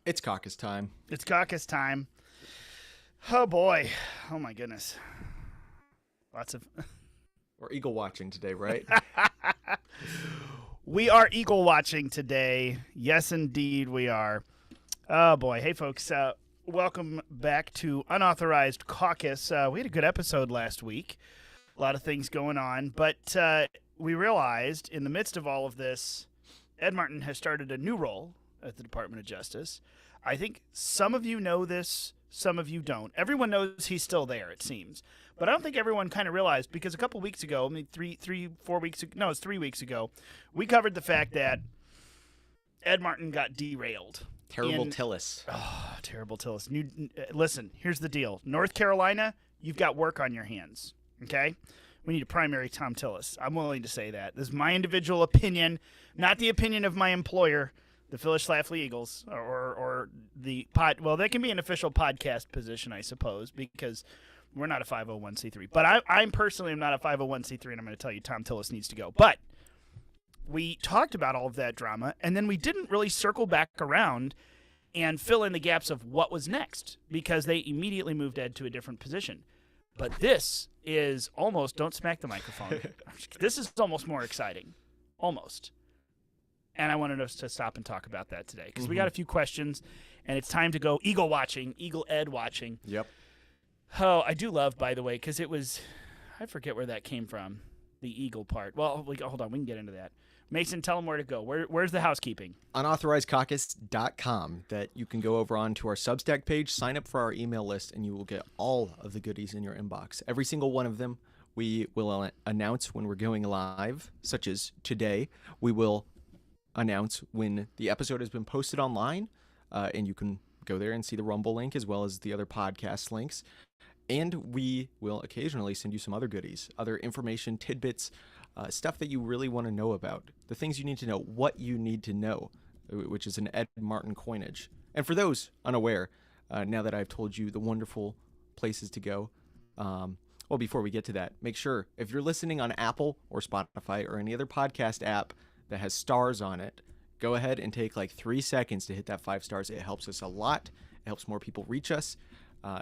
It's caucus time. It's caucus time. Oh, boy. Oh, my goodness. Lots of... We're eagle watching today, right? We are eagle watching today. Yes, indeed, we are. Oh, boy. Hey, folks. Welcome back to Unauthorized Caucus. We had a good episode last week. A lot of things going on. But we realized in the midst of all of this, Ed Martin has started a new role at the Department of Justice. I think some of you know this, some of you don't. Everyone knows he's still there, it seems. But I don't think everyone kind of realized, because a couple weeks ago, I mean, 3 weeks ago, no, it's 3 weeks ago, we covered the fact that Ed Martin got derailed. Terrible Tillis. Oh, terrible Tillis. Listen, here's the deal. North Carolina, you've got work on your hands, okay? We need a primary Tom Tillis. I'm willing to say that. This is my individual opinion, not the opinion of my employer, the Phyllis Schlafly Eagles, or the pod. Well, that can be an official podcast position, I suppose, because we're not a 501c3. But I personally am not a 501c3, and I'm going to tell you Tom Tillis needs to go. But we talked about all of that drama, and then we didn't really circle back around and fill in the gaps of what was next, because they immediately moved Ed to a different position. But this is almost, don't smack the microphone, this is almost more exciting. Almost. And I wanted us to stop and talk about that today, because we got a few questions, and it's time to go eagle watching, Eagle Ed watching. Yep. Oh, I do love, by the way, because it was, I forget where that came from, the eagle part. Well, hold on, we can get into that. Mason, tell them where to go. Where's the housekeeping? Unauthorizedcaucus.com, that you can go over onto our Substack page, sign up for our email list, and you will get all of the goodies in your inbox. Every single one of them we will announce when we're going live, such as today. We will announce when the episode has been posted online, and you can go there and see the Rumble link as well as the other podcast links. And we will occasionally send you some other goodies, other information, tidbits, stuff that you really want to know about, the things you need to know, what you need to know, which is an Ed Martin coinage. And for those unaware, now that I've told you the wonderful places to go, well, before we get to that, make sure if you're listening on Apple or Spotify or any other podcast app that has stars on it, go ahead and take like 3 seconds to hit that 5 stars. It helps us a lot. It helps more people reach us.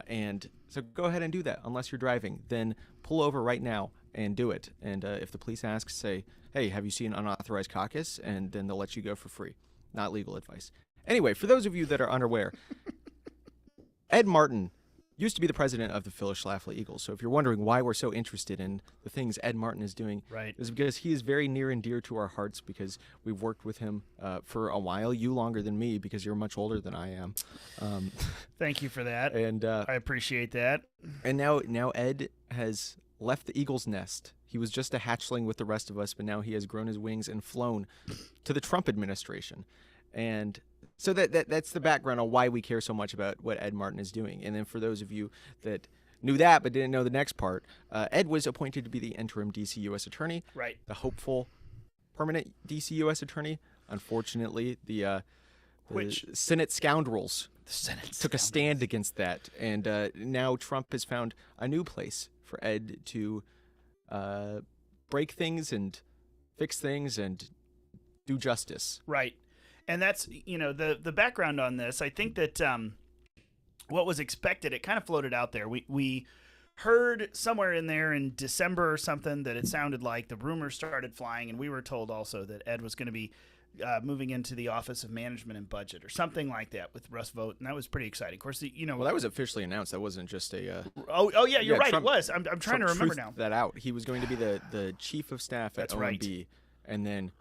And so go ahead and do that. Unless you're driving, then pull over right now and do it. And if the police ask, say, hey, have you seen Unauthorized Caucus? And then they'll let you go for free. Not legal advice. Anyway, for those of you that are unaware, Ed Martin used to be the president of the Phyllis Schlafly Eagles. So if you're wondering why we're so interested in the things Ed Martin is doing, right, is because he is very near and dear to our hearts, because we've worked with him for a while. You longer than me, because you're much older than I am. Thank you for that. And I appreciate that. And now Ed has left the Eagle's nest. He was just a hatchling with the rest of us, but now he has grown his wings and flown to the Trump administration. And so that's the background on why we care so much about what Ed Martin is doing. And then for those of you that knew that but didn't know the next part, Ed was appointed to be the interim D.C. U.S. Attorney, right? The hopeful permanent D.C. U.S. Attorney. Unfortunately, the Senate scoundrels took a stand against that, and now Trump has found a new place for Ed to break things and fix things and do justice. Right. And that's, the background on this. I think that what was expected, it kind of floated out there. We heard somewhere in there in December or something that it sounded like the rumors started flying, and we were told also that Ed was going to be moving into the Office of Management and Budget or something like that with Russ Vought, and that was pretty exciting. Of course, well, that was officially announced. That wasn't just a. Oh yeah, you're right. Trump, it was. I'm trying to remember now. That out. He was going to be the chief of staff at That's OMB, right. And then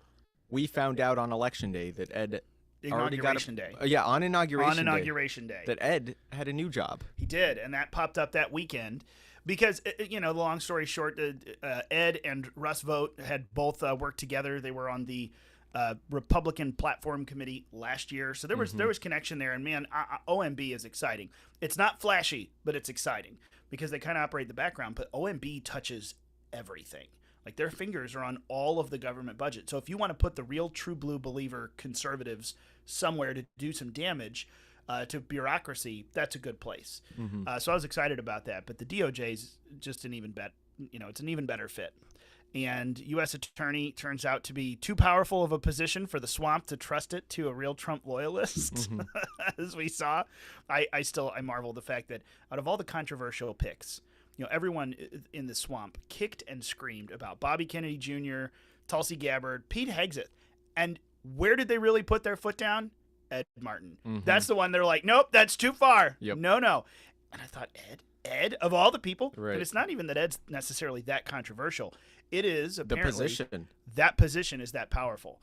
we found out on Election Day that Ed Inauguration Day. On Inauguration Day. That Ed had a new job. He did, and that popped up that weekend. Because, long story short, Ed and Russ Vought had both worked together. They were on the Republican Platform Committee last year. So there was connection there. And, man, OMB is exciting. It's not flashy, but it's exciting because they kind of operate the background. But OMB touches everything. Like, their fingers are on all of the government budget. So if you want to put the real true blue believer conservatives somewhere to do some damage to bureaucracy, that's a good place. So I was excited about that. But the DOJ is just an even better, it's an even better fit. And U.S. Attorney turns out to be too powerful of a position for the swamp to trust it to a real Trump loyalist, as we saw. I marvel the fact that out of all the controversial picks, everyone in the swamp kicked and screamed about Bobby Kennedy Jr., Tulsi Gabbard, Pete Hegseth. And where did they really put their foot down? Ed Martin. That's the one they're like, nope, that's too far. Yep. No. And I thought, Ed, of all the people? Right. But it's not even that Ed's necessarily that controversial. It is apparently the position. That position is that powerful.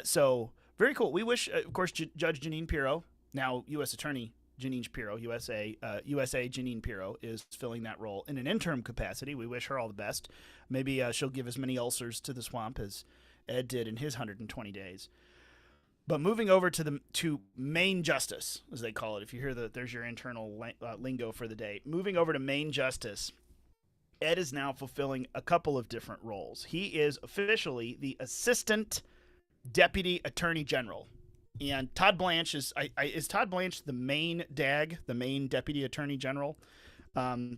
So very cool. We wish, of course, Judge Jeanine Pirro, now U.S. Attorney Jeanine Pirro, USA Jeanine Pirro is filling that role in an interim capacity. We wish her all the best. Maybe she'll give as many ulcers to the swamp as Ed did in his 120 days. But moving over to main justice, as they call it, if you hear there's your internal lingo for the day. Moving over to main justice, Ed is now fulfilling a couple of different roles. He is officially the Assistant Deputy Attorney General. And Todd Blanche is Todd Blanche the main DAG, the main Deputy Attorney General?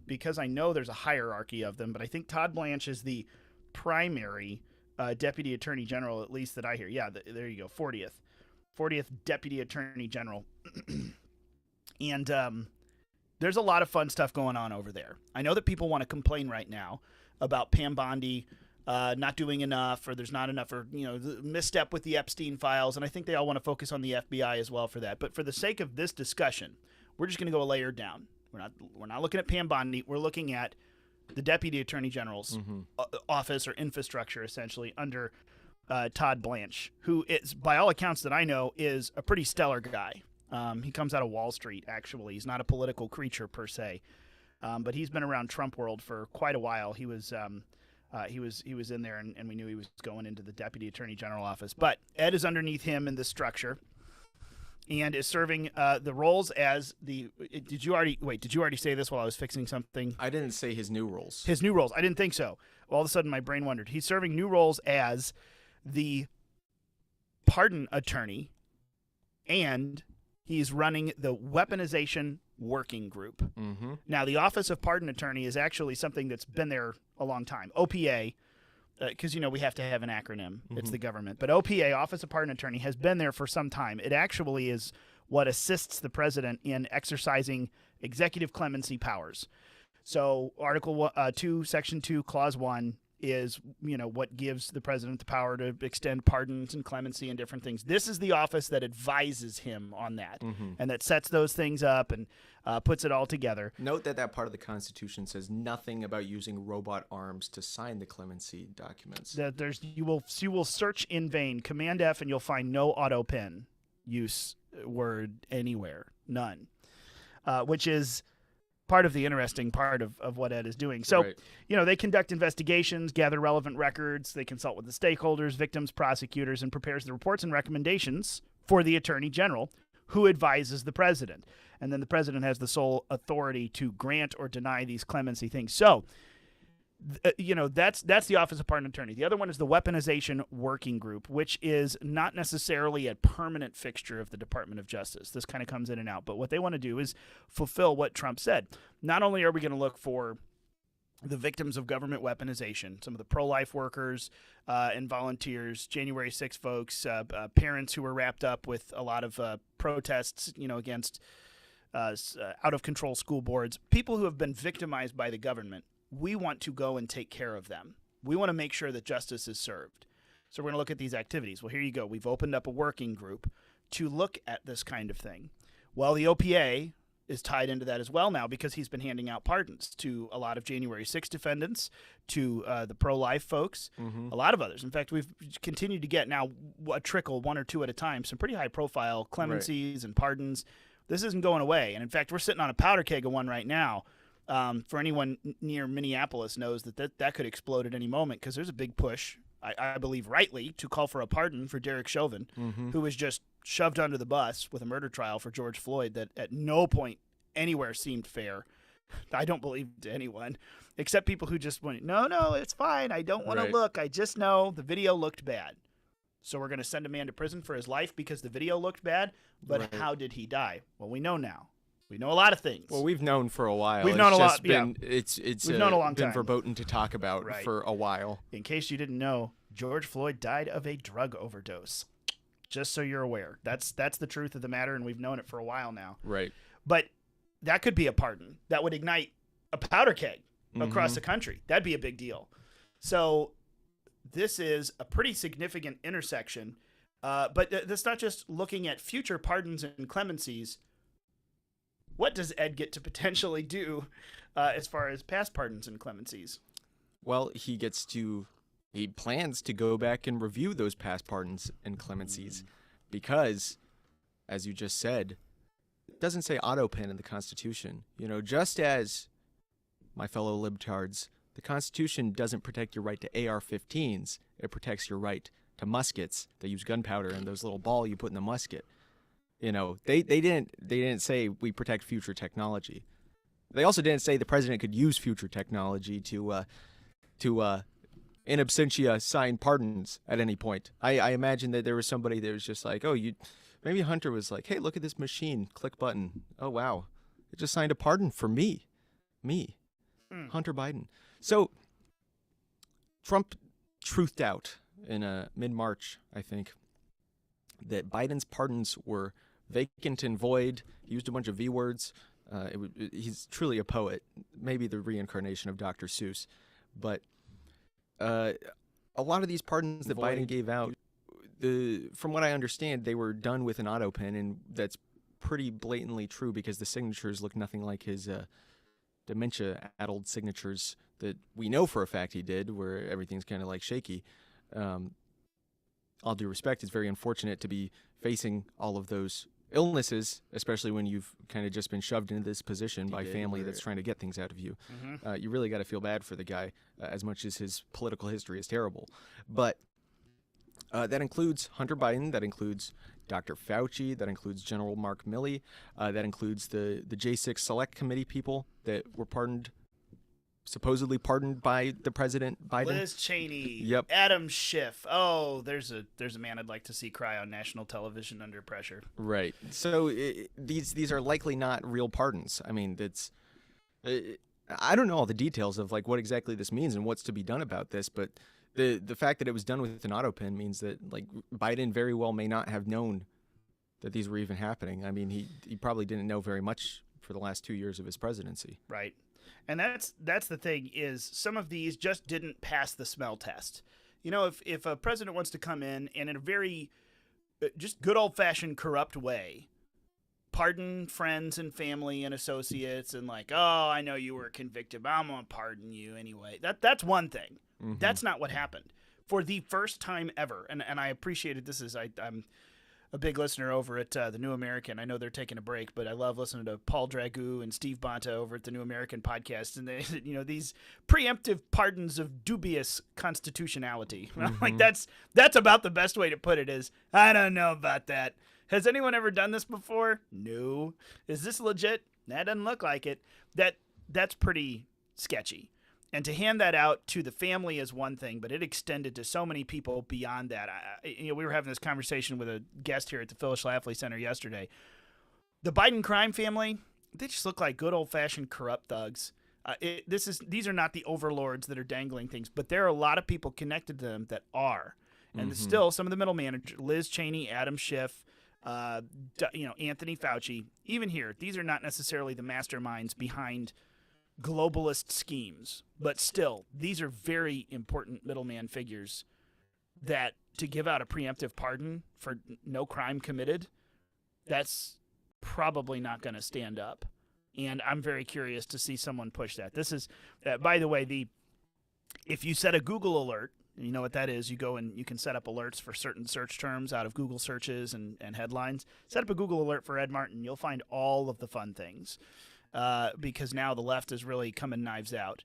Because I know there's a hierarchy of them, but I think Todd Blanche is the primary Deputy Attorney General, at least that I hear. Yeah, there you go, 40th Deputy Attorney General. And there's a lot of fun stuff going on over there. I know that people want to complain right now about Pam Bondi not doing enough, or there's not enough, or the misstep with the Epstein files, and I think they all want to focus on the FBI as well for that. But for the sake of this discussion, we're just going to go a layer down. We're not looking at Pam Bondi. We're looking at the Deputy Attorney General's office or infrastructure, essentially, under Todd Blanche, who is, by all accounts that I know, is a pretty stellar guy. He comes out of Wall Street, actually. He's not a political creature per se, but he's been around Trump world for quite a while. He was in there, and we knew he was going into the Deputy Attorney General office. But Ed is underneath him in this structure, and is serving the roles as the. Did you already say this while I was fixing something? I didn't say his new roles. His new roles. I didn't think so. All of a sudden, my brain wondered. He's serving new roles as the pardon attorney, and he's running the Weaponization Working Group. Now, the Office of Pardon Attorney is actually something that's been there a long time. OPA, because, we have to have an acronym. It's the government. But OPA, Office of Pardon Attorney, has been there for some time. It actually is what assists the president in exercising executive clemency powers. So Article 2, Section 2, Clause 1 is, what gives the president the power to extend pardons and clemency and different things. This is the office that advises him on that and that sets those things up and puts it all together. Note that part of the Constitution says nothing about using robot arms to sign the clemency documents. That you will search in vain, Command F, and you'll find no auto pen use word anywhere, none, which is part of the interesting part of what Ed is doing. So, right. They conduct investigations, gather relevant records, they consult with the stakeholders, victims, prosecutors, and prepares the reports and recommendations for the Attorney General, who advises the president. And then the president has the sole authority to grant or deny these clemency things. So, that's the Office of Pardon Attorney. The other one is the Weaponization Working Group, which is not necessarily a permanent fixture of the Department of Justice. This kind of comes in and out. But what they want to do is fulfill what Trump said. Not only are we going to look for the victims of government weaponization, some of the pro-life workers and volunteers, January 6 folks, parents who were wrapped up with a lot of protests, against out-of-control school boards, people who have been victimized by the government. We want to go and take care of them. We want to make sure that justice is served. So we're going to look at these activities. Well, here you go. We've opened up a working group to look at this kind of thing. Well, the OPA is tied into that as well now because he's been handing out pardons to a lot of January 6 defendants, to the pro-life folks, a lot of others. In fact, we've continued to get now a trickle, one or two at a time, some pretty high-profile clemencies and pardons. This isn't going away. And, in fact, we're sitting on a powder keg of one right now. For anyone near Minneapolis knows that could explode at any moment because there's a big push, I believe rightly, to call for a pardon for Derek Chauvin, who was just shoved under the bus with a murder trial for George Floyd that at no point anywhere seemed fair. I don't believe to anyone, except people who just went, no, it's fine. I don't want to look. I just know the video looked bad. So we're going to send a man to prison for his life because the video looked bad. But how did he die? Well, we know now. We know a lot of things. Well, we've known for a while. We've known a lot. Been, It's We've known a long been time. verboten to talk about for a while. In case you didn't know, George Floyd died of a drug overdose. Just so you're aware. That's the truth of the matter, and we've known it for a while now. Right. But that could be a pardon. That would ignite a powder keg across the country. That'd be a big deal. So this is a pretty significant intersection. But that's not just looking at future pardons and clemencies. What does Ed get to potentially do as far as past pardons and clemencies? Well, he plans to go back and review those past pardons and clemencies because, as you just said, it doesn't say auto pen in the Constitution. Just as, my fellow libtards, the Constitution doesn't protect your right to AR-15s. It protects your right to muskets that use gunpowder and those little ball you put in the musket. They didn't say we protect future technology. They also didn't say the president could use future technology to in absentia sign pardons at any point. I imagine that there was somebody that was just like, maybe Hunter was like, hey, look at this machine, click button. Oh, wow. It just signed a pardon for me. Hunter Biden. So Trump truthed out in mid-March, I think, that Biden's pardons were vacant and void. He used a bunch of V words. He's truly a poet, maybe the reincarnation of Dr. Seuss. But a lot of these pardons that Biden gave out, from what I understand, they were done with an auto pen, and that's pretty blatantly true because the signatures look nothing like his dementia-addled signatures that we know for a fact he did, where everything's kind of like shaky. All due respect, it's very unfortunate to be facing all of those illnesses, especially when you've kind of just been shoved into this position by family that's trying to get things out of you. You really got to feel bad for the guy, as much as his political history is terrible. But that includes Hunter Biden, that includes Dr. Fauci, that includes General Mark Milley, that includes the J6 Select Committee people that were supposedly pardoned by the President Biden. Liz Cheney. Yep. Adam Schiff. Oh, there's a man I'd like to see cry on national television under pressure. Right. So these are likely not real pardons. I mean, I don't know all the details of like what exactly this means and what's to be done about this, but the fact that it was done with an auto pen means that like Biden very well may not have known that these were even happening. I mean, he probably didn't know very much for the last 2 years of his presidency. Right. And that's the thing is some of these just didn't pass the smell test. If a president wants to come in and in a very just good old-fashioned corrupt way, pardon friends and family and associates and like, oh, I know you were convicted, but I'm going to pardon you anyway. That's one thing. Mm-hmm. That's not what happened. For the first time ever, and I appreciated this is I'm a big listener over at the New American. I know they're taking a break, but I love listening to Paul Dragoo and Steve Bonta over at the New American podcast. And they, these preemptive pardons of dubious constitutionality. Mm-hmm. Like that's about the best way to put it. Is I don't know about that. Has anyone ever done this before? No. Is this legit? That doesn't look like it. That's pretty sketchy. And to hand that out to the family is one thing, but it extended to so many people beyond that. We were having this conversation with a guest here at the Phyllis Schlafly Center yesterday. The Biden crime family, they just look like good old-fashioned corrupt thugs. These are not the overlords that are dangling things, but there are a lot of people connected to them that are. And still, some of the middle managers, Liz Cheney, Adam Schiff, Anthony Fauci, even here, these are not necessarily the masterminds behind globalist schemes, but still, these are very important middleman figures that to give out a preemptive pardon for no crime committed, that's probably not going to stand up. And I'm very curious to see someone push that. This is, by the way, if you set a Google alert, you know what that is, you go and you can set up alerts for certain search terms out of Google searches and headlines. Set up a Google alert for Ed Martin. You'll find all of the fun things. Because now the left is really coming knives out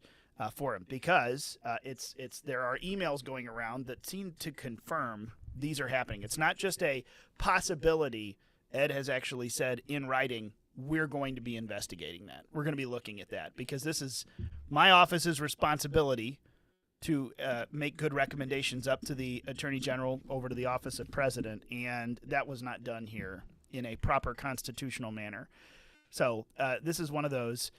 for him because there are emails going around that seem to confirm these are happening. It's not just a possibility. Ed has actually said in writing, we're going to be investigating that. We're going to be looking at that because this is my office's responsibility to make good recommendations up to the Attorney General over to the Office of President, and that was not done here in a proper constitutional manner. So this is one of those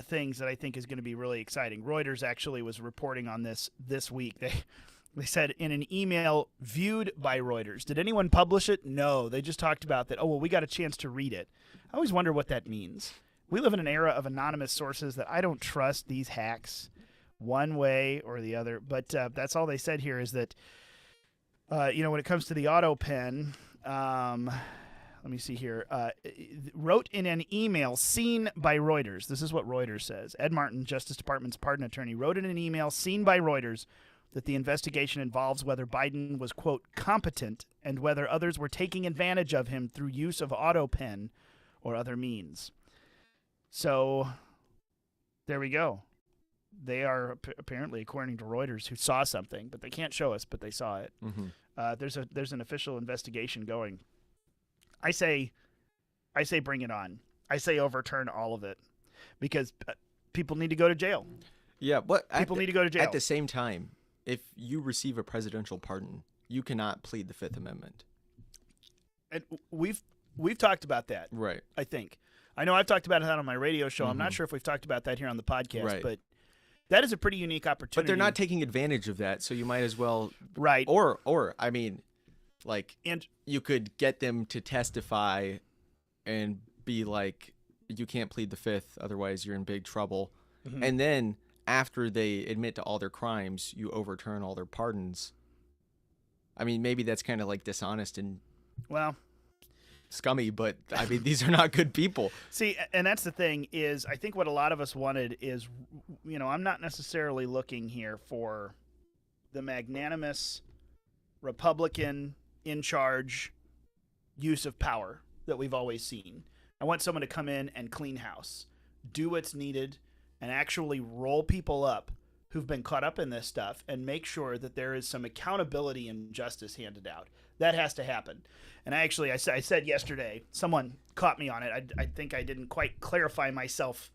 things that I think is going to be really exciting. Reuters actually was reporting on this week. They said in an email viewed by Reuters. Did anyone publish it? No. They just talked about that. Oh, well, we got a chance to read it. I always wonder what that means. We live in an era of anonymous sources that I don't trust these hacks one way or the other. But that's all they said here is that, when it comes to the auto pen, let me see here, wrote in an email seen by Reuters. This is what Reuters says. Ed Martin, Justice Department's pardon attorney, wrote in an email seen by Reuters that the investigation involves whether Biden was, quote, competent and whether others were taking advantage of him through use of auto pen or other means. So there we go. They are apparently, according to Reuters, who saw something, but they can't show us, but they saw it. Mm-hmm. There's an official investigation going. I say bring it on. I say overturn all of it because people need to go to jail. Yeah, but people need to go to jail. At the same time, if you receive a presidential pardon, you cannot plead the Fifth Amendment. And we've talked about that. Right. I think. I know I've talked about that on my radio show. Mm-hmm. I'm not sure if we've talked about that here on the podcast, right. But that is a pretty unique opportunity. But they're not taking advantage of that, so you might as well. Right. Or I mean, like, and you could get them to testify and be like, you can't plead the Fifth, otherwise you're in big trouble. Mm-hmm. And then after they admit to all their crimes, you overturn all their pardons. I mean, maybe that's kind of like dishonest and scummy, but I mean, these are not good people. See, and that's the thing is, I think what a lot of us wanted is, I'm not necessarily looking here for the magnanimous Republican in charge use of power that we've always seen. I want someone to come in and clean house, do what's needed, and actually roll people up who've been caught up in this stuff and make sure that there is some accountability and justice handed out. That has to happen. And I said yesterday, someone caught me on it. I think I didn't quite clarify myself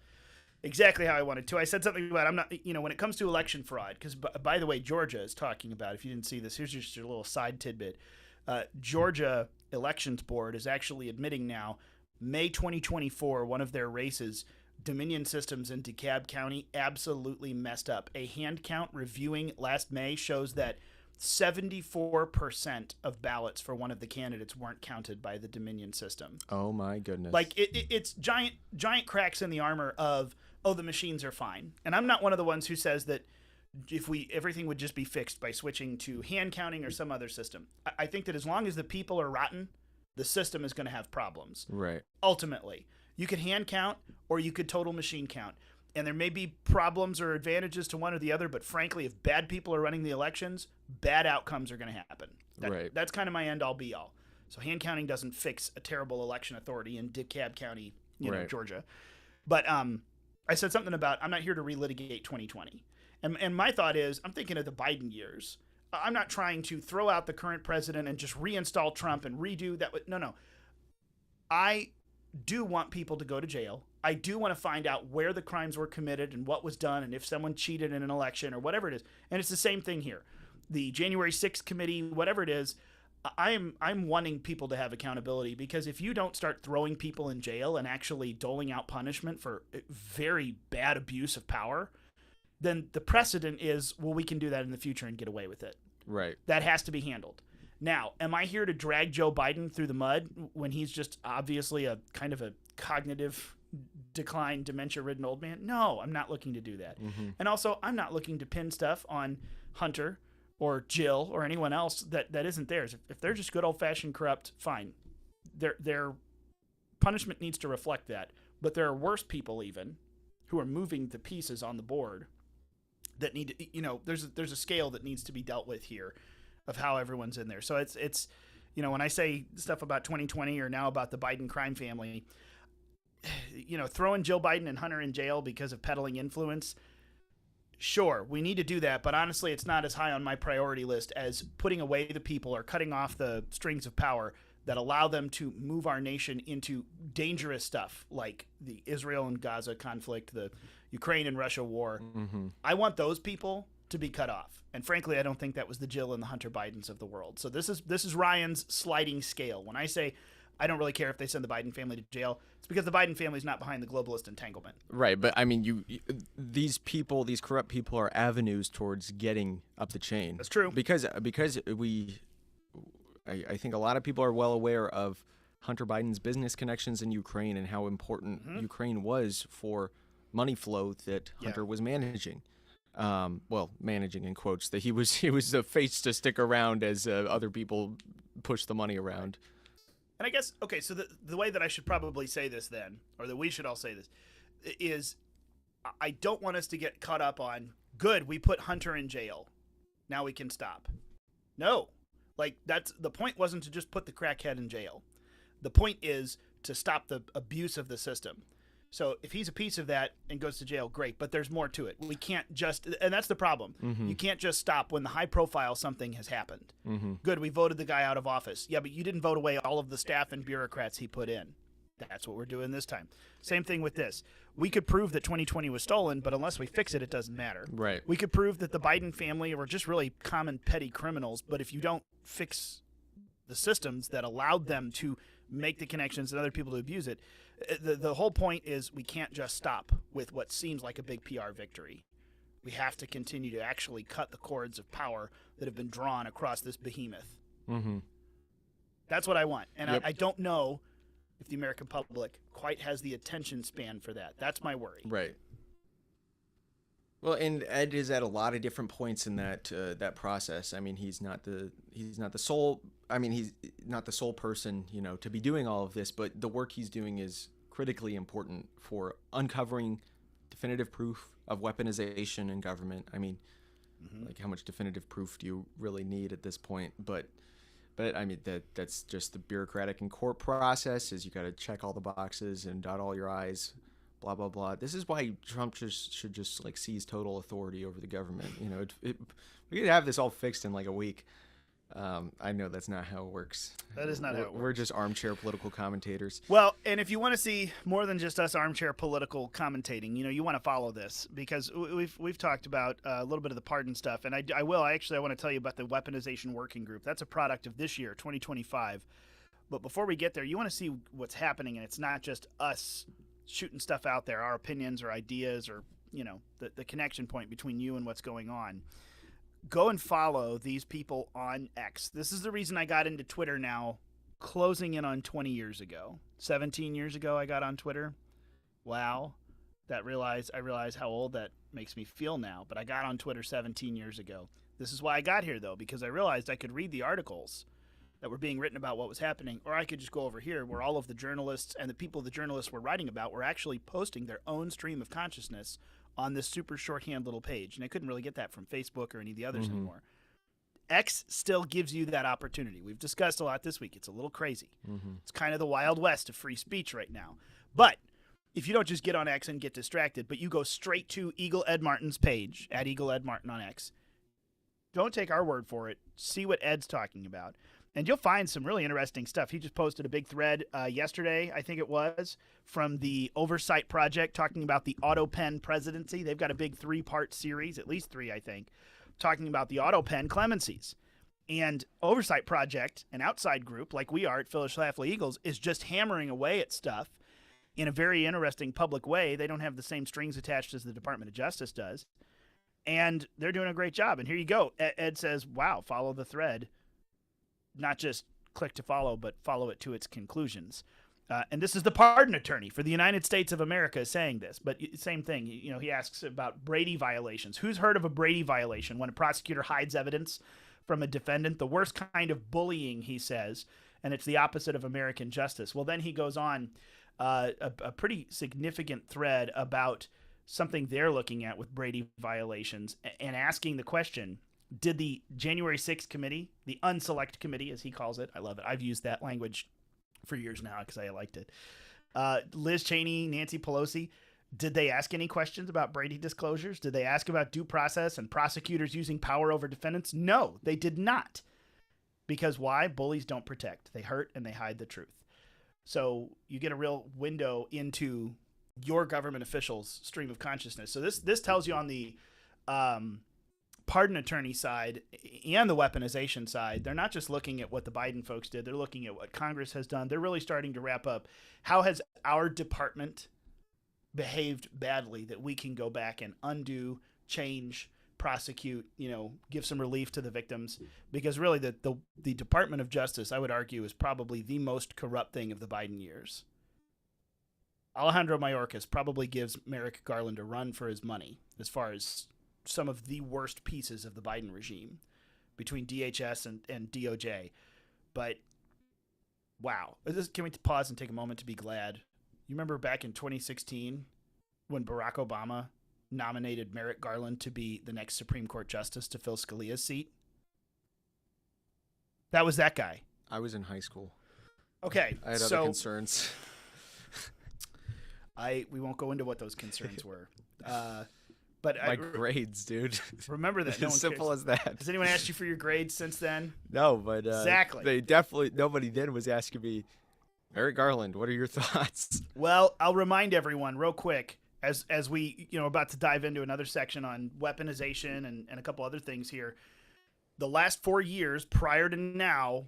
exactly how I wanted to. I said something about I'm not, when it comes to election fraud, because by the way, Georgia is talking about, if you didn't see this, here's just a little side tidbit. Georgia Elections Board is actually admitting now, May 2024, one of their races, Dominion Systems in DeKalb County, absolutely messed up. A hand count reviewing last May shows that 74% of ballots for one of the candidates weren't counted by the Dominion system. Oh my goodness. Like it's giant cracks in the armor of, the machines are fine. And I'm not one of the ones who says that if everything would just be fixed by switching to hand counting or some other system. I think that as long as the people are rotten, the system is going to have problems. Right. Ultimately, you could hand count or you could total machine count. And there may be problems or advantages to one or the other, but frankly, if bad people are running the elections, bad outcomes are going to happen. Right. That's kind of my end-all, be-all. So hand counting doesn't fix a terrible election authority in DeKalb County, Georgia. But I said something about I'm not here to relitigate 2020. And my thought is I'm thinking of the Biden years. I'm not trying to throw out the current president and just reinstall Trump and redo that. No. I do want people to go to jail. I do want to find out where the crimes were committed and what was done and if someone cheated in an election or whatever it is. And it's the same thing here. The January 6th committee, whatever it is, I'm wanting people to have accountability, because if you don't start throwing people in jail and actually doling out punishment for very bad abuse of power, then the precedent is, we can do that in the future and get away with it. Right. That has to be handled. Now, am I here to drag Joe Biden through the mud when he's just obviously a kind of a cognitive decline, dementia-ridden old man? No, I'm not looking to do that. Mm-hmm. And also, I'm not looking to pin stuff on Hunter or Jill or anyone else that isn't theirs. If they're just good old-fashioned corrupt, fine. Their punishment needs to reflect that. But there are worse people even who are moving the pieces on the board that need to, there's a scale that needs to be dealt with here of how everyone's in there. So it's when I say stuff about 2020 or now about the Biden crime family, throwing Jill Biden and Hunter in jail because of peddling influence, sure, we need to do that, but honestly, it's not as high on my priority list as putting away the people or cutting off the strings of power that allow them to move our nation into dangerous stuff like the Israel and Gaza conflict, the Ukraine and Russia war. Mm-hmm. I want those people to be cut off. And frankly, I don't think that was the Jill and the Hunter Bidens of the world. So this is Ryan's sliding scale. When I say I don't really care if they send the Biden family to jail. It's because the Biden family is not behind the globalist entanglement. Right, but I mean, these people, these corrupt people, are avenues towards getting up the chain. That's true. Because I think a lot of people are well aware of Hunter Biden's business connections in Ukraine and how important Ukraine was for money flow that Hunter was managing. Well, managing in quotes, that he was the face to stick around as other people push the money around. And I guess, okay, so the way that I should probably say this then, or that we should all say this, is I don't want us to get caught up on, good, we put Hunter in jail, now we can stop. No. Like, the point wasn't to just put the crackhead in jail. The point is to stop the abuse of the system. So if he's a piece of that and goes to jail, great, but there's more to it. We can't just, and that's the problem. You can't just stop when the high profile something has happened. Good, we voted the guy out of office. Yeah, but you didn't vote away all of the staff and bureaucrats he put in. That's what we're doing this time. Same thing with this. We could prove that 2020 was stolen, but unless we fix it, it doesn't matter. Right. We could prove that the Biden family were just really common petty criminals, but if you don't fix the systems that allowed them to make the connections and other people to abuse it, the whole point is we can't just stop with what seems like a big PR victory. We have to continue to actually cut the cords of power that have been drawn across this behemoth. That's what I want. And I don't know if the American public quite has the attention span for that. That's my worry. Right. Well, and Ed is at a lot of different points in that process. I mean, he's not the sole. I mean, he's not the sole person, to be doing all of this. But the work he's doing is critically important for uncovering definitive proof of weaponization in government. I mean, like, how much definitive proof do you really need at this point? But I mean, that's just the bureaucratic and court process. Is you got to check all the boxes and dot all your I's. Blah, blah, blah. This is why Trump should just like seize total authority over the government. We could have this all fixed in like a week. I know that's not how it works. That is not how it works. We're just armchair political commentators. Well, and if you want to see more than just us armchair political commentating, you want to follow this, because we've talked about a little bit of the pardon stuff, and I want to tell you about the Weaponization Working Group. That's a product of this year, 2025. But before we get there, you want to see what's happening, and it's not just us shooting stuff out there, our opinions or ideas, or the connection point between you and what's going on. Go and follow these people on X. This is the reason I got into Twitter now, closing in on 20 years ago. 17 years ago I got on Twitter. Wow. I realize how old that makes me feel now, but I got on Twitter 17 years ago. This is why I got here, though, because I realized I could read the articles that were being written about what was happening, or I could just go over here where all of the journalists and the people the journalists were writing about were actually posting their own stream of consciousness on this super shorthand little page. And I couldn't really get that from Facebook or any of the others anymore. X still gives you that opportunity. We've discussed a lot this week. It's a little crazy. It's kind of the Wild West of free speech right now. But if you don't just get on X and get distracted, but you go straight to Eagle Ed Martin's page, at Eagle Ed Martin on X, don't take our word for it. See what Ed's talking about. And you'll find some really interesting stuff. He just posted a big thread yesterday, I think it was, from the Oversight Project talking about the AutoPen presidency. They've got a big 3-part series, at least 3, I think, talking about the AutoPen clemencies. And Oversight Project, an outside group like we are at Phyllis Schlafly Eagles, is just hammering away at stuff in a very interesting public way. They don't have the same strings attached as the Department of Justice does. And they're doing a great job. And here you go. Ed says, wow, follow the thread. Not just click to follow, but follow it to its conclusions. And this is the pardon attorney for the United States of America saying this. But same thing. He asks about Brady violations. Who's heard of a Brady violation? When a prosecutor hides evidence from a defendant, the worst kind of bullying, he says, and it's the opposite of American justice. Well, then he goes on a pretty significant thread about something they're looking at with Brady violations and asking the question, did the January 6th committee, the unselect committee, as he calls it, I love it. I've used that language for years now because I liked it. Liz Cheney, Nancy Pelosi, did they ask any questions about Brady disclosures? Did they ask about due process and prosecutors using power over defendants? No, they did not. Because why? Bullies don't protect. They hurt and they hide the truth. So you get a real window into your government officials' stream of consciousness. So this tells you on the pardon attorney side and the weaponization side, they're not just looking at what the Biden folks did. They're looking at what Congress has done. They're really starting to wrap up how has our department behaved badly that we can go back and undo, change, prosecute, give some relief to the victims. Because really the Department of Justice, I would argue, is probably the most corrupt thing of the Biden years. Alejandro Mayorkas probably gives Merrick Garland a run for his money as far as some of the worst pieces of the Biden regime between DHS and DOJ. But, wow. Can we pause and take a moment to be glad? You remember back in 2016 when Barack Obama nominated Merrick Garland to be the next Supreme Court justice to fill Scalia's seat? That was that guy. I was in high school. Okay. I had other concerns. We won't go into what those concerns were. But my grades, dude. Remember that. As simple as that. Has anyone asked you for your grades since then? No, but exactly. Nobody then was asking me, Merrick Garland, what are your thoughts? Well, I'll remind everyone real quick as we about to dive into another section on weaponization and a couple other things here. The last 4 years prior to now,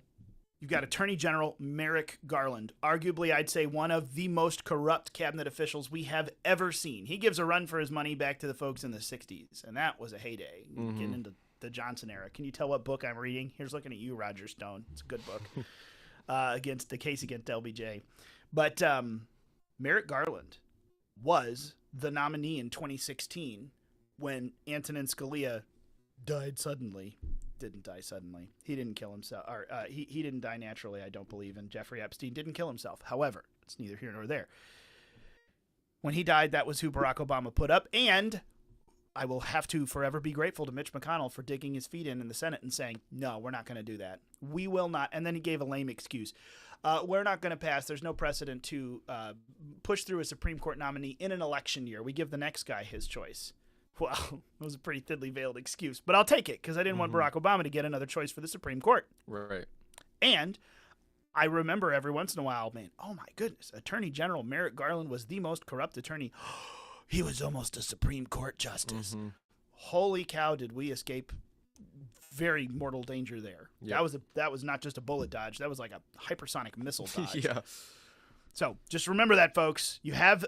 you've got Attorney General Merrick Garland, arguably, I'd say, one of the most corrupt cabinet officials we have ever seen. He gives a run for his money back to the folks in the 60s, and that was a heyday, getting into the Johnson era. Can you tell what book I'm reading? Here's looking at you, Roger Stone. It's a good book. Against the case against LBJ. But Merrick Garland was the nominee in 2016 when Antonin Scalia died suddenly. Didn't die suddenly. He didn't kill himself. Or he didn't die naturally, I don't believe. And Jeffrey Epstein didn't kill himself. However, it's neither here nor there. When he died, that was who Barack Obama put up. And I will have to forever be grateful to Mitch McConnell for digging his feet in the Senate and saying, no, we're not going to do that. We will not. And then he gave a lame excuse. We're not going to pass. There's no precedent to push through a Supreme Court nominee in an election year. We give the next guy his choice. Well, it was a pretty thinly veiled excuse, but I'll take it because I didn't want Barack Obama to get another choice for the Supreme Court. Right. And I remember every once in a while, man, oh my goodness, Attorney General Merrick Garland was the most corrupt attorney. He was almost a Supreme Court justice. Holy cow, did we escape very mortal danger there. Yep. That was not just a bullet dodge. That was like a hypersonic missile dodge. Yeah. So just remember that, folks. You have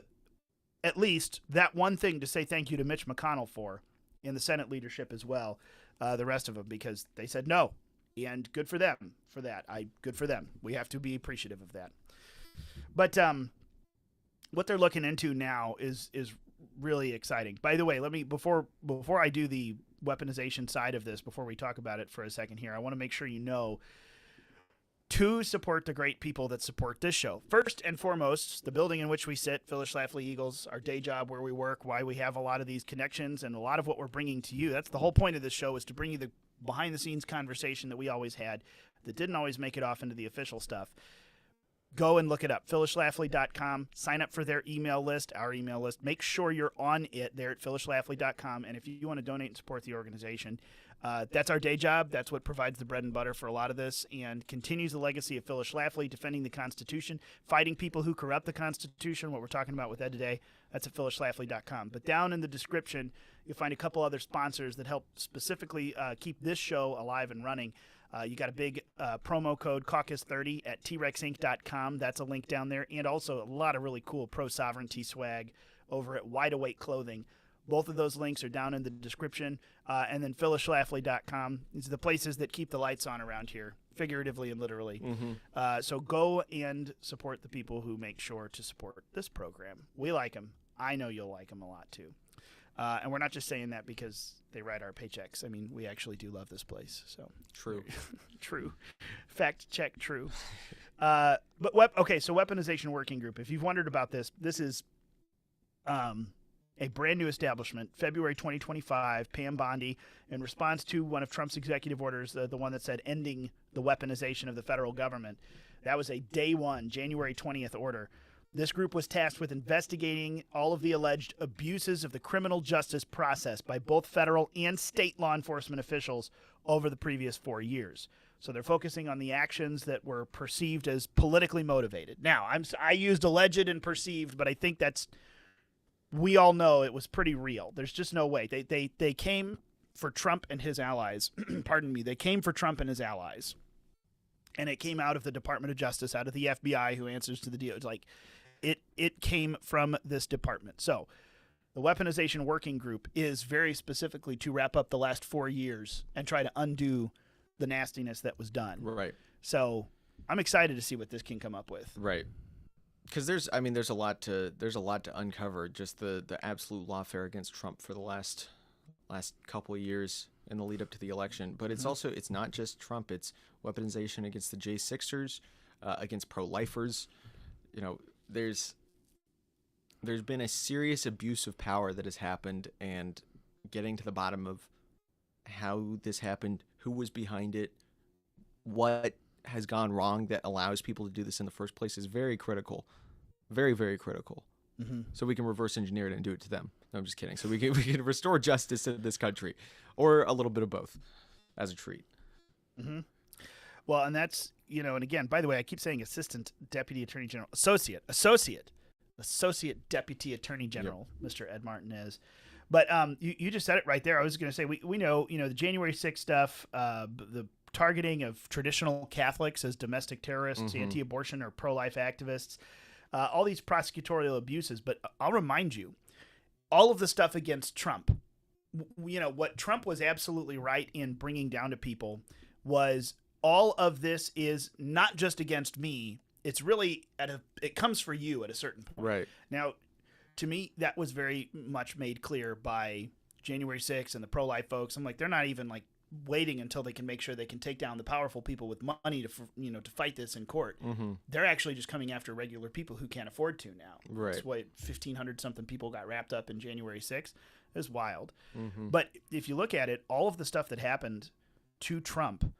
at least that one thing to say thank you to Mitch McConnell for in the Senate leadership as well, the rest of them, because they said no. And good for them for that. Good for them. We have to be appreciative of that. But what they're looking into now is really exciting. By the way, let me before I do the weaponization side of this, before we talk about it for a second here, I want to make sure you know to support the great people that support this show. First and foremost, the building in which we sit, Phyllis Schlafly Eagles, our day job where we work, why we have a lot of these connections and a lot of what we're bringing to you. That's the whole point of this show, is to bring you the behind-the-scenes conversation that we always had that didn't always make it off into the official stuff. Go and look it up, phyllisschlafly.com. Sign up for their email list, our email list. Make sure you're on it there at phyllisschlafly.com. And if you want to donate and support the organization, that's our day job. That's what provides the bread and butter for a lot of this and continues the legacy of Phyllis Schlafly, defending the Constitution, fighting people who corrupt the Constitution, what we're talking about with Ed today. That's at phyllisschlafly.com. But down in the description, you'll find a couple other sponsors that help specifically keep this show alive and running. You got a big promo code Caucus30 at trexinc.com. That's a link down there. And also a lot of really cool pro-sovereignty swag over at Wide Awake Clothing. Both of those links are down in the description. And then phyllisschlafly.com. These are the places that keep the lights on around here, figuratively and literally. So go and support the people who make sure to support this program. We like them. I know you'll like them a lot, too. And we're not just saying that because they write our paychecks. I mean, we actually do love this place. So true. True. Fact check, true. So Weaponization Working Group. If you've wondered about this, this is a brand new establishment, February 2025, Pam Bondi, in response to one of Trump's executive orders, the one that said ending the weaponization of the federal government. That was a day one, January 20th order. This group was tasked with investigating all of the alleged abuses of the criminal justice process by both federal and state law enforcement officials over the previous 4 years. So they're focusing on the actions that were perceived as politically motivated. Now, I used alleged and perceived, but I think we all know it was pretty real. There's just no way. They came for Trump and his allies. Pardon me. They came for Trump and his allies. And it came out of the Department of Justice, out of the FBI, who answers to the deal. It's like it came from this department. So the Weaponization Working Group is very specifically to wrap up the last 4 years and try to undo the nastiness that was done. Right. So I'm excited to see what this can come up with. Right. Because there's a lot to uncover. Just the absolute lawfare against Trump for the last couple of years in the lead up to the election. But it's also, it's not just Trump. It's weaponization against the J6ers, against pro-lifers. You know, there's been a serious abuse of power that has happened, and getting to the bottom of how this happened, who was behind it, what has gone wrong that allows people to do this in the first place is very critical. Very, very critical. Mm-hmm. So we can reverse engineer it and do it to them. No, I'm just kidding. So we can restore justice in this country, or a little bit of both as a treat. Mm-hmm. Well, and that's, you know, and again, by the way, I keep saying Assistant Deputy Attorney General, Associate Deputy Attorney General, yep. Mr. Ed Martinez. But you just said it right there. I was going to say, we know, you know, the January 6th stuff, the targeting of traditional Catholics as domestic terrorists, mm-hmm. anti-abortion or pro-life activists, all these prosecutorial abuses. But I'll remind you, all of the stuff against Trump, you know, what Trump was absolutely right in bringing down to people was all of this is not just against me. It's really it comes for you at a certain point. Right. Now, to me, that was very much made clear by January 6th and the pro-life folks. I'm like, they're not even like waiting until they can make sure they can take down the powerful people with money to fight this in court. Mm-hmm. They're actually just coming after regular people who can't afford to now. Right. That's why 1,500 something people got wrapped up in January 6th. It was wild. Mm-hmm. But if you look at it, all of the stuff that happened to Trump,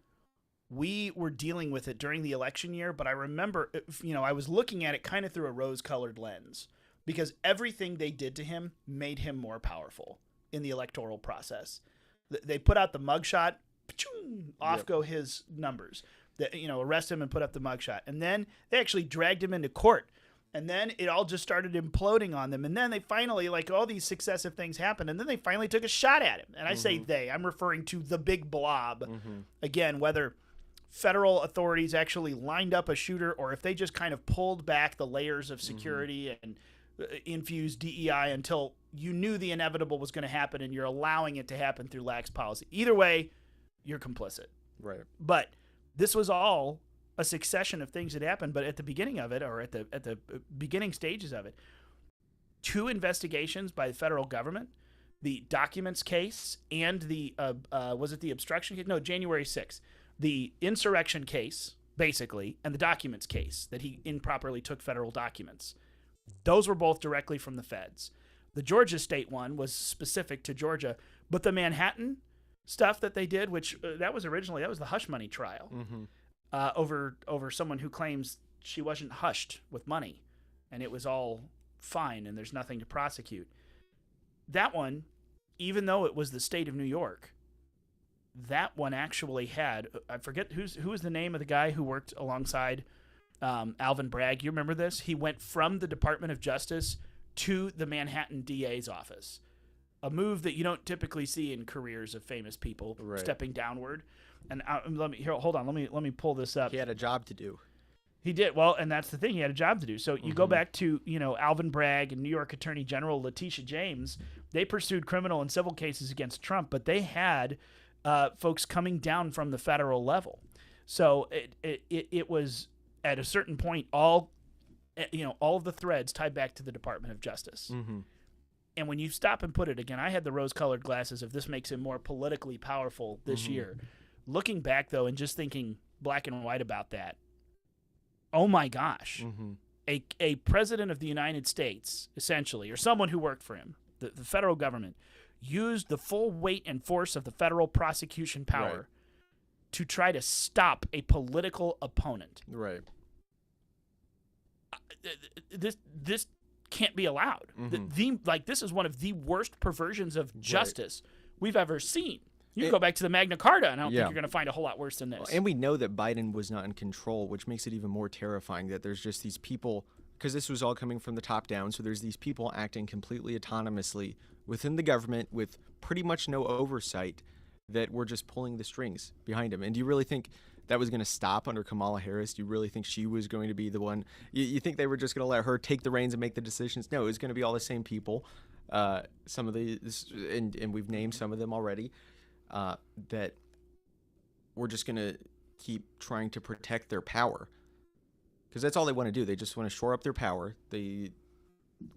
we were dealing with it during the election year. But I remember, you know, I was looking at it kind of through a rose-colored lens, because everything they did to him made him more powerful in the electoral process. They put out the mugshot, off yep. go his numbers. You know, arrest him and put up the mugshot. And then they actually dragged him into court. And then it all just started imploding on them. And then they finally, like, all these successive things happened. And then they finally took a shot at him. And I say they, I'm referring to the big blob. Mm-hmm. Again, whether federal authorities actually lined up a shooter or if they just kind of pulled back the layers of security and infused DEI until you knew the inevitable was going to happen and you're allowing it to happen through lax policy. Either way, you're complicit. Right. But this was all a succession of things that happened. But at the beginning of it, or at the beginning stages of it, 2 investigations by the federal government, the documents case and the was it the obstruction case? No, January 6th. The insurrection case, basically, and the documents case that he improperly took federal documents. Those were both directly from the feds. The Georgia state one was specific to Georgia, but the Manhattan stuff that they did, which that was the hush money trial, over someone who claims she wasn't hushed with money, and it was all fine, and there's nothing to prosecute. That one, even though it was the state of New York, that one actually had, I forget who was the name of the guy who worked alongside Alvin Bragg. You remember this? He went from the Department of Justice to the Manhattan DA's office, a move that you don't typically see in careers of famous people, right, stepping downward. And hold on, let me pull this up. He had a job to do. He did. Well, and that's the thing. He had a job to do. So you go back to, Alvin Bragg and New York Attorney General Letitia James. They pursued criminal and civil cases against Trump, but they had folks coming down from the federal level. So it was at a certain point all of the threads tied back to the Department of Justice. Mm-hmm. And when you stop and put it again, I had the rose-colored glasses of this makes him more politically powerful this year. Looking back though, and just thinking black and white about that, oh my gosh, a president of the United States, essentially, or someone who worked for him, the federal government, used the full weight and force of the federal prosecution power to try to stop a political opponent. Right. This can't be allowed. This is one of the worst perversions of justice we've ever seen. You can go back to the Magna Carta, and I don't think you're going to find a whole lot worse than this. And we know that Biden was not in control, which makes it even more terrifying that there's just these people, because this was all coming from the top down, so there's these people acting completely autonomously within the government with pretty much no oversight that were just pulling the strings behind him. And do you really think that was going to stop under Kamala Harris? Do you really think she was going to be the one? You think they were just going to let her take the reins and make the decisions? No, it was going to be all the same people. Some of these, and we've named some of them already, that we're just going to keep trying to protect their power. Because that's all they want to do. They just want to shore up their power. They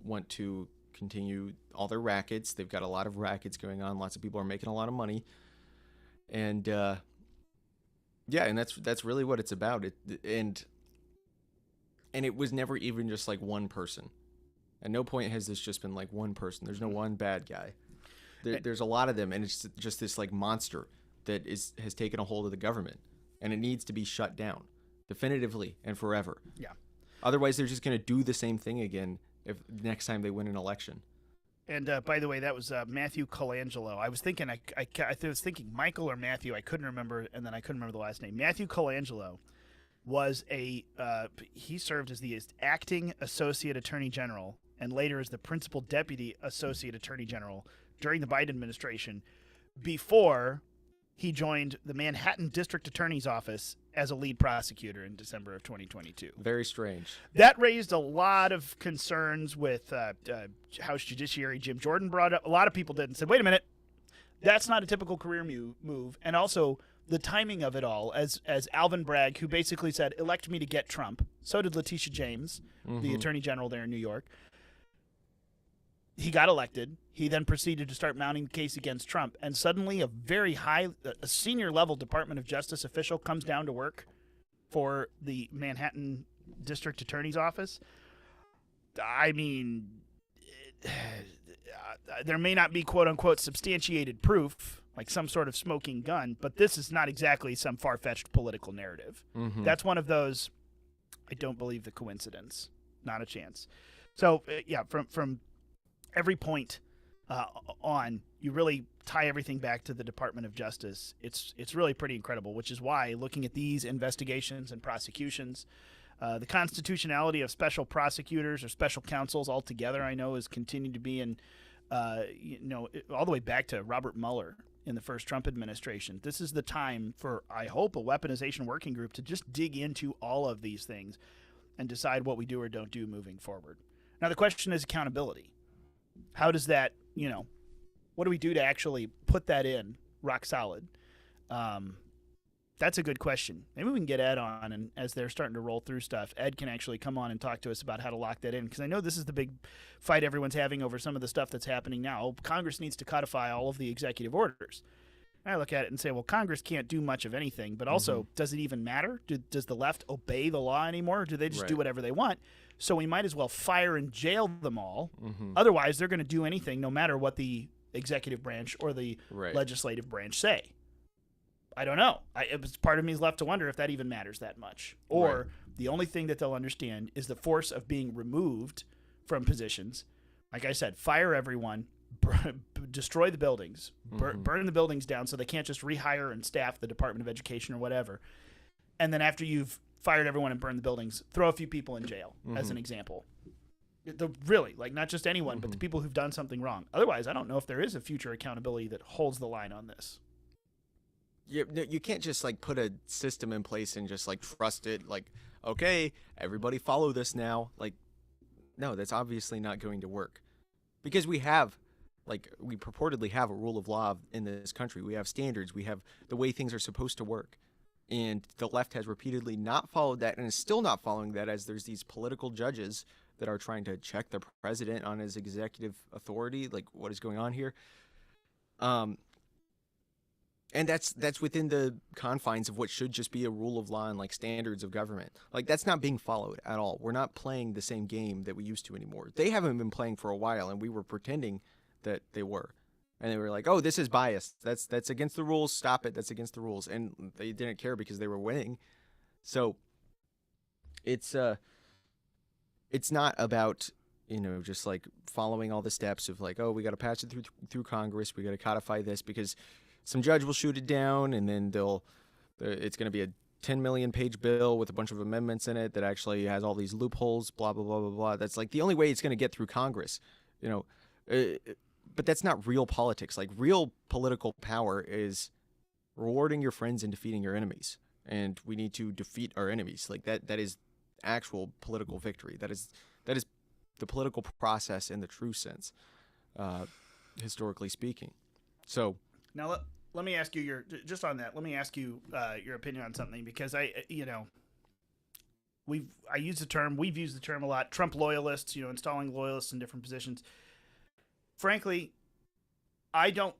want to continue all their rackets. They've got a lot of rackets going on. Lots of people are making a lot of money. And yeah, and that's really what it's about. And it was never even just like one person. At no point has this just been like one person. There's no one bad guy. There's a lot of them, and it's just this like monster that has taken a hold of the government, and it needs to be shut down definitively and forever. Yeah. Otherwise, they're just going to do the same thing again if next time they win an election. And by the way, that was Matthew Colangelo. I was thinking, I was thinking Michael or Matthew. I couldn't remember, and then I couldn't remember the last name. Matthew Colangelo was he served as the acting associate attorney general and later as the principal deputy associate attorney general during the Biden administration before he joined the Manhattan District Attorney's Office as a lead prosecutor in December of 2022. Very strange. That raised a lot of concerns with House Judiciary. Jim Jordan brought up, a lot of people did and said, wait a minute, that's not a typical career move. And also the timing of it all, as Alvin Bragg, who basically said, elect me to get Trump. So did Letitia James, the attorney general there in New York. He got elected. He then proceeded to start mounting the case against Trump. And suddenly a very high, a senior-level Department of Justice official comes down to work for the Manhattan District Attorney's Office. I mean, there may not be quote-unquote substantiated proof, like some sort of smoking gun, but this is not exactly some far-fetched political narrative. That's one of those, I don't believe the coincidence. Not a chance. So, yeah, from every point on, you really tie everything back to the Department of Justice. It's really pretty incredible, which is why looking at these investigations and prosecutions, the constitutionality of special prosecutors or special counsels altogether, I know, has continued to be in, all the way back to Robert Mueller in the first Trump administration. This is the time for, I hope, a weaponization working group to just dig into all of these things and decide what we do or don't do moving forward. Now, the question is accountability. How does that, what do we do to actually put that in rock solid? That's a good question. Maybe we can get Ed on, and as they're starting to roll through stuff, Ed can actually come on and talk to us about how to lock that in, because I know this is the big fight everyone's having over some of the stuff that's happening now. Congress needs to codify all of the executive orders. I look at it and say, well, Congress can't do much of anything, but also, does it even matter? Does the left obey the law anymore, or do they just do whatever they want? So we might as well fire and jail them all. Otherwise, they're going to do anything no matter what the executive branch or the legislative branch say. I don't know. Part of me is left to wonder if that even matters that much. Or the only thing that they'll understand is the force of being removed from positions. Like I said, fire everyone, destroy the buildings, burn the buildings down so they can't just rehire and staff the Department of Education or whatever. And then after you've fired everyone and burned the buildings, throw a few people in jail, as an example. Really, like not just anyone, but the people who've done something wrong. Otherwise, I don't know if there is a future accountability that holds the line on this. You can't just like put a system in place and just like trust it. Like, okay, everybody follow this now. Like, no, that's obviously not going to work, because we purportedly have a rule of law in this country. We have standards. We have the way things are supposed to work. And the left has repeatedly not followed that and is still not following that, as there's these political judges that are trying to check the president on his executive authority. Like, what is going on here? And that's within the confines of what should just be a rule of law and like standards of government. Like, that's not being followed at all. We're not playing the same game that we used to anymore. They haven't been playing for a while, and we were pretending that they were. And they were like, oh, this is biased. That's against the rules. Stop it. That's against the rules. And they didn't care because they were winning. So it's not about, just like following all the steps of like, oh, we got to pass it through Congress. We got to codify this because some judge will shoot it down, and then it's going to be a 10 million page bill with a bunch of amendments in it that actually has all these loopholes, blah, blah, blah, blah, blah. That's like the only way it's going to get through Congress, But that's not real politics. Like, real political power is rewarding your friends and defeating your enemies. And we need to defeat our enemies. Like that is actual political victory. That is the political process in the true sense, historically speaking. So now let me ask you just on that. Let me ask you your opinion on something, because we've used the term a lot. Trump loyalists, installing loyalists in different positions. Frankly, I don't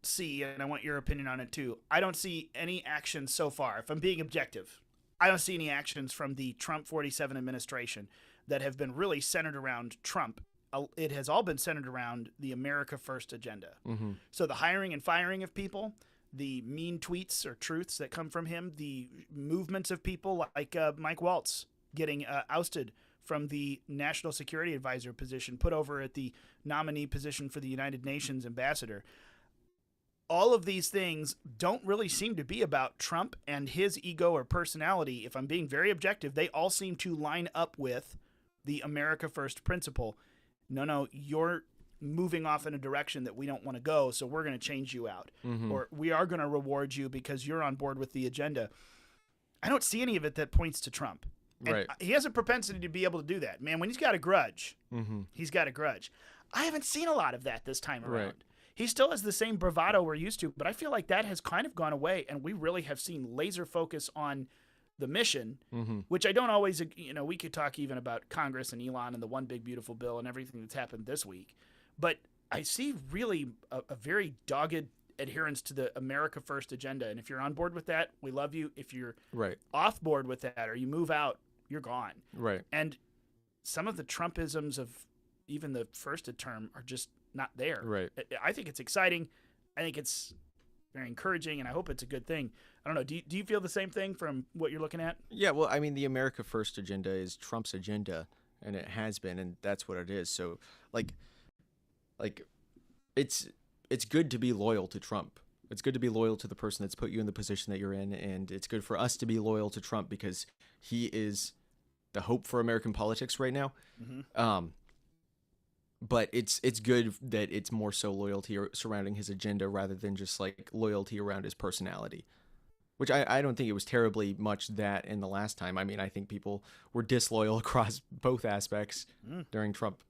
see, and I want your opinion on it too, I don't see any actions so far. If I'm being objective, I don't see any actions from the Trump 47 administration that have been really centered around Trump. It has all been centered around the America First agenda. Mm-hmm. So the hiring and firing of people, the mean tweets or truths that come from him, the movements of people like Mike Waltz getting ousted from the National Security Advisor position, put over at the nominee position for the United Nations ambassador. All of these things don't really seem to be about Trump and his ego or personality. If I'm being very objective, they all seem to line up with the America First principle. No, you're moving off in a direction that we don't want to go, so we're going to change you out. Mm-hmm. Or we are going to reward you because you're on board with the agenda. I don't see any of it that points to Trump. And right. He has a propensity to be able to do that. Man, when he's got a grudge, he's got a grudge. I haven't seen a lot of that this time around. Right. He still has the same bravado we're used to, but I feel like that has kind of gone away, and we really have seen laser focus on the mission, which I don't always, we could talk even about Congress and Elon and the one big beautiful bill and everything that's happened this week. But I see really a very dogged adherence to the America First agenda. And if you're on board with that, we love you. If you're off board with that or you move out, you're gone. Right. And some of the Trumpisms of even the first term are just not there. Right. I think it's exciting. I think it's very encouraging, and I hope it's a good thing. I don't know. Do you feel the same thing from what you're looking at? Yeah, well, I mean, the America First agenda is Trump's agenda, and it has been, and that's what it is. So, like it's good to be loyal to Trump. It's good to be loyal to the person that's put you in the position that you're in, and it's good for us to be loyal to Trump because he is the hope for American politics right now. Mm-hmm. But it's good that it's more so loyalty surrounding his agenda rather than just like loyalty around his personality, which I don't think it was terribly much that in the last time. I mean, I think people were disloyal across both aspects during Trump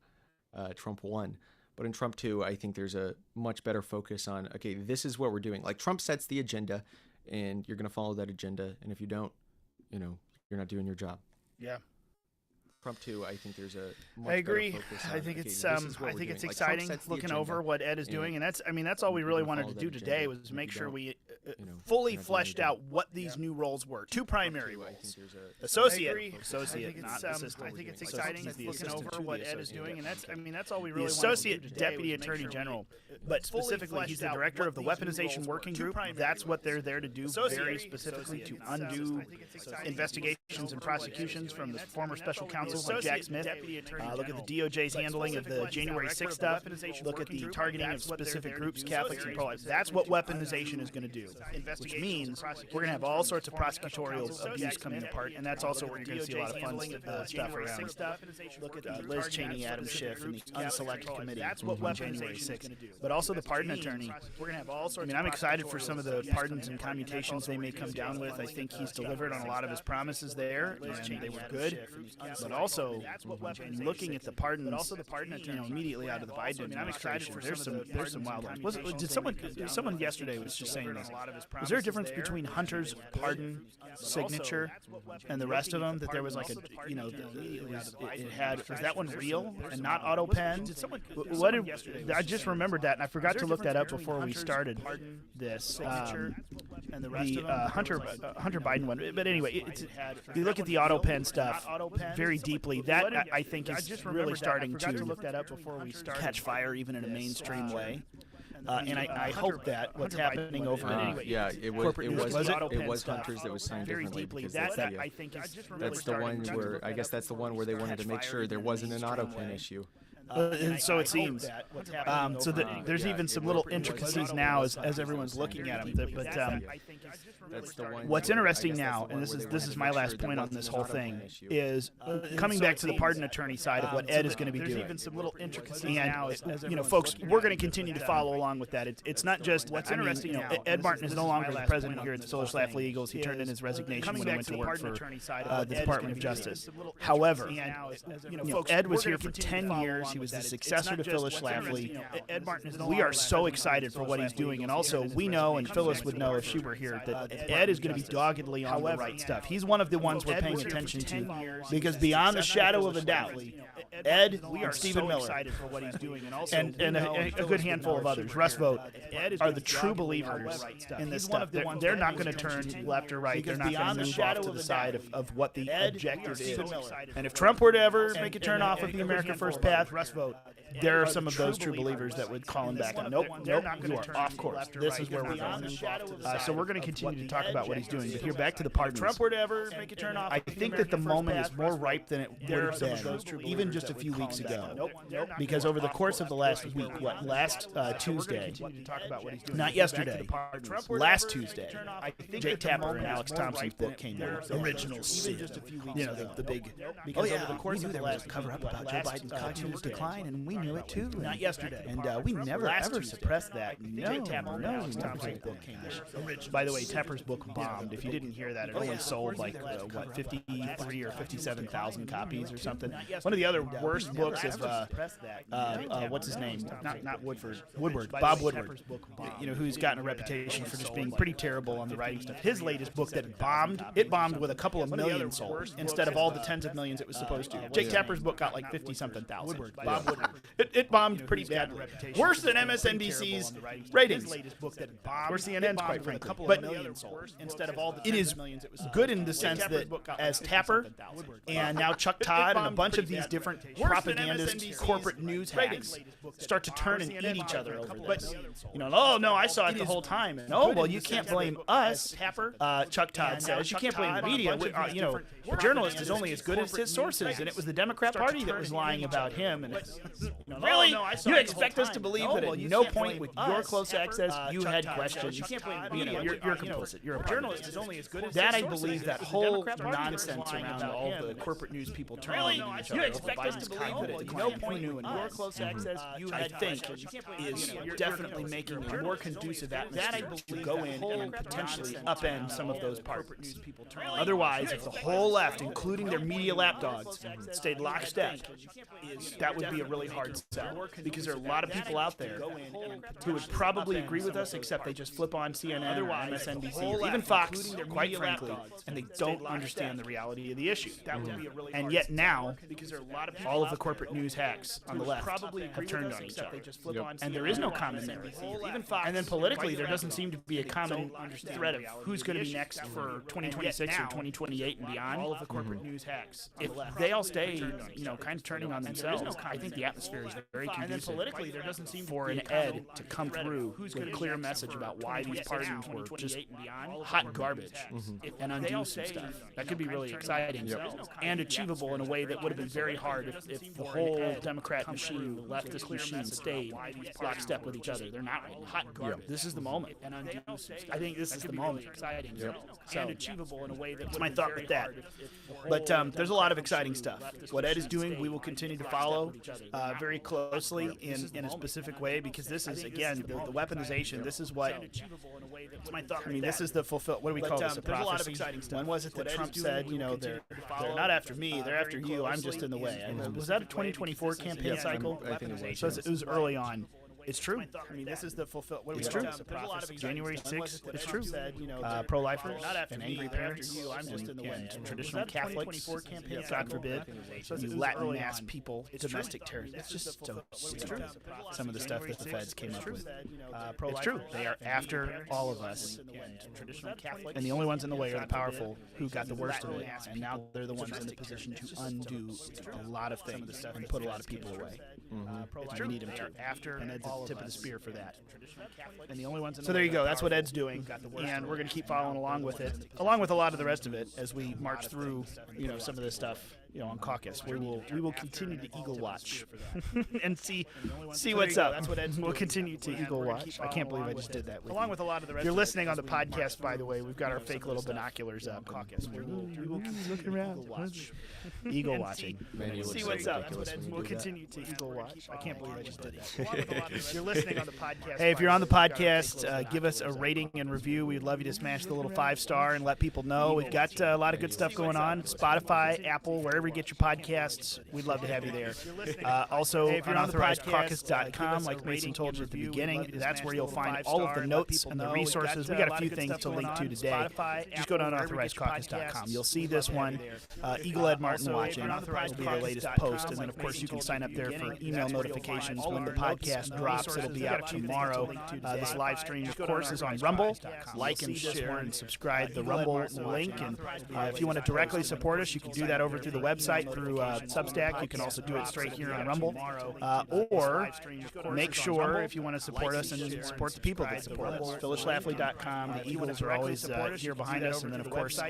1. But in Trump 2, I think there's a much better focus on, okay, this is what we're doing. Like Trump sets the agenda and you're going to follow that agenda. And if you don't, you're not doing your job. Yeah. Trump 2, I think there's a much I agree. better focus on, I think okay, it's like exciting looking over what Ed is doing, and that's all we really wanted to do today was make sure we fully fleshed out what these new roles were. Two primary roles: associate, not assistant. I think it's exciting looking over what Ed is doing, and that's all we really wanted to do. Associate Deputy Attorney General, but specifically he's the director of the Weaponization Working Group. That's what they're there to do, very specifically to undo investigations and prosecutions from the former special counsel like Jack Smith. Look at the DOJ's handling of the January 6th stuff. Look at the targeting of specific groups, Catholics and pro-life. That's what weaponization is going to do, which means we're going to have all sorts of prosecutorial abuse coming apart, and that's also where you're going to see a lot of fun stuff around. Look at Liz Cheney, Adam Schiff, and the unselected committee on January 6th. But also the pardon attorney. I'm excited for some of the pardons and commutations they may come down with. I think he's delivered on a lot of his promises there, and they were good. But also, looking at the pardons, immediately out of the Biden administration, there's some wild ones. Someone yesterday was just saying this. Was there a difference between Hunter's pardon signature and the rest of them? That there was like was that one real and not auto pen? I just remembered that, and I forgot to look that up before we started this. The Hunter Biden one. But anyway, you look at the auto pen stuff very deeply. That I think is really starting to catch fire even in a mainstream way. And I hope that what's happening over it was Hunter's that was signed differently because that's the one where I guess that's the one where they wanted to make sure there wasn't an auto pen issue. And so it seems. So there's even some little intricacies now as everyone's looking at them. But That's the one. what's interesting now, and this is my last point on this whole thing, is coming back to the pardon attorney side of what Ed is going to be doing. There's even some little intricacies now. Folks, we're going to continue to follow along with that. It's not just what's interesting. Ed Martin is no longer the president here at the Solar Slav Eagles. He turned in his resignation when he went to work for the Department of Justice. However, Ed was here for 10 years. He was the successor to Phyllis Schlafly. We are so excited for what he's doing, and also we know, and Phyllis would know if she were here, that Ed is going to be doggedly on the right stuff. He's one of the ones we're paying attention to, because beyond the shadow of a doubt, Ed and Stephen Miller and a good handful of others, Russ Vogt, are the true believers in this stuff. They're not going to turn left or right. They're not going to move off to the side of what the objective is. And if Trump were to ever make a turn off of the America First path, Russ Vogt, there are some of those true believers that would call him back. Nope, you are off course. This is where we're going. So we're going to continue to talk about what he's doing. But here, back to the pardons. Trump were to ever make a turn off, I think that the moment is more ripe than it would have been even just a few weeks ago. Because over the course of the last week, last Tuesday, not yesterday, last Tuesday, Jake Tapper and Alex Thompson's book came out. Original Sin. The big. Because over the course of the last cover up about Joe Biden's continuous decline, and we knew it too. Not yesterday. And we never ever suppressed that. No, Alex Thompson's book came out. By the way, Tapper's book bombed. If you didn't hear that, it only sold 53 or 57,000 copies or something. One of the other worst books of what's his name? Not Woodward. Bob Woodward. Who's gotten a reputation for just being pretty terrible on the writing stuff. His latest book that bombed, it bombed with a couple of million sold instead of all the tens of millions it was supposed to. Jake Tapper's book got like 50-something thousand. Bob Woodward. It bombed pretty badly. Worse than MSNBC's ratings. Worse than CNN's, quite frankly. But it is good in the sense that as Tapper and now Chuck Todd and a bunch of these different propagandist corporate news hacks start to turn and eat each other over this. Oh no, I saw it the whole time. No, well, you can't blame us. Chuck Todd says you can't blame the media. A journalist is only as good as his sources, and it was the Democrat Party that was lying about him. And really, you expect us to believe that at no point with your close access you had questions? You're complicit. You're a journalist is only as good as that. I believe that whole nonsense around all the corporate news people turning on each other. You expect us to believe that at no point in your close access you had think is definitely making a more conducive atmosphere to go in and potentially upend some of those parties. Otherwise, if the whole left, including their media lapdogs, stayed lockstep, that would be a really hard sell, because there are a lot of people out there who would probably agree with us, except they just flip on CNN or MSNBC or even Fox, quite frankly, and they don't understand the reality of the issue. And yet now, all of the corporate news hacks on the left have turned on each other. And there is no common narrative. And then politically, there doesn't seem to be a common thread of who's going to be next for 2026 or 2028 and beyond. All of the corporate news hacks, if they all stay, kind of turning on themselves, I think the atmosphere is very conducive politically, there doesn't seem for an Ed to come through with a clear message about why these pardons were just hot garbage and undo some stuff. That could be really exciting and achievable in a way that would have been very hard if the whole Democrat machine, the leftist machine, stayed lockstep with each other. They're not right now. Hot garbage. This is the moment. I think this is the moment. Exciting. And achievable in a way that's my thought with that. But there's a lot of exciting stuff. What Ed is doing, we will continue to follow very closely in a specific way, because this is, again, the weaponization. This is what, this is the fulfill. What do we call this? A prophecy. When was it that Trump said, they're not after me, they're after you. I'm just in the way. Was that a 2024 campaign cycle? I think it was. So it was early on. It's true. This is the fulfill. What it's true. January 6th. It's true. Pro-lifers and angry parents and traditional Catholics, God forbid, you Latin-ass people, domestic terrorists. It's just so stupid. Some of the stuff that the feds came up with. It's true. They are after all of us. And the only ones in the way are the powerful, who got the worst of it. And now they're the ones in the position to undo a lot of things and put a lot of people away. We need them to. And tip of the spear for that. And the only ones. So there you go. That's what Ed's doing, and we're going to keep following along with it, along with a lot of the rest of it as we march through, some of this stuff, on caucus. We will continue to eagle watch and see what's up. We'll continue to eagle watch. I can't believe I just did that. Along with a lot of the rest. If you're listening on the podcast, by the way, we've got our fake little binoculars up. Caucus. We will keep looking around. Eagle watching. See what's up. We'll continue to eagle watch. I can't believe I just did that. If you're listening on the podcast, hey, if you're on the podcast, give us a rating and review. We'd love you to smash the little 5-star and let people know. We've got a lot of good stuff going on. Spotify, Apple, wherever you get your podcasts, we'd love to have you there. Also, unauthorizedcaucus.com, like Mason told you at the beginning, that's where you'll find all of the notes and the resources. We got a few things to link to today. Just go to unauthorizedcaucus.com. You'll see this one, Eagle Ed Martin watching, will be the latest post. And then, of course, you can sign up there for email notifications when the podcast drops. It'll be out tomorrow. This live stream, of course, is on Rumble. Like and share and subscribe the Rumble link. And if you want to directly support us, you can do that over through the website, through Substack. You can also do it straight here on Rumble. Or make sure, if you want to support us and support the people that support us, phyllisschlafly.com. The Eagles are always here behind us. And then, of course,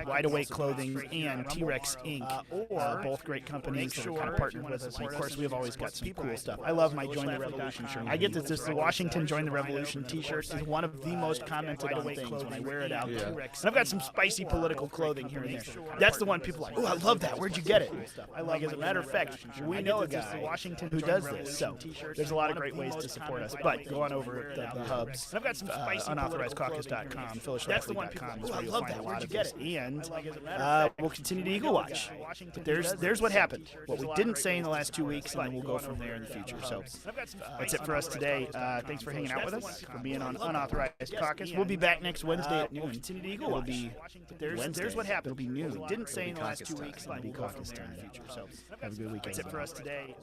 Wide Awake Clothing and T-Rex Inc. Both great companies that are kind of partnered with us. And, of course, we've always got some cool stuff. I love my Join the Revolution shirt. I get this. The Washington Join the Revolution T-shirt is one of the most commented on things when I wear it out. Yeah. And I've got some spicy political clothing here and there. That's the one people are like, oh, I love that. Where'd you get it? Like, as a matter of fact, we know a guy Washington who does this. So there's a lot of great ways to support us. But go on over at the hubs. I've got some unauthorizedcaucus.com, phyllisschlafly.com. Oh, I love that. Where'd you get it? And we'll continue to Eagle Watch. But there's what happened. What we didn't say in the last 2 weeks, and then we'll go from there in the future. So that's it for us today. Thanks for hanging out with us, for being on Unauthorized Caucus. We'll be back next Wednesday at noon. It'll be there's what happened. It'll be noon. We didn't say in the last 2 weeks. It'll be caucus time in the future. So have a good weekend. That's it for us today.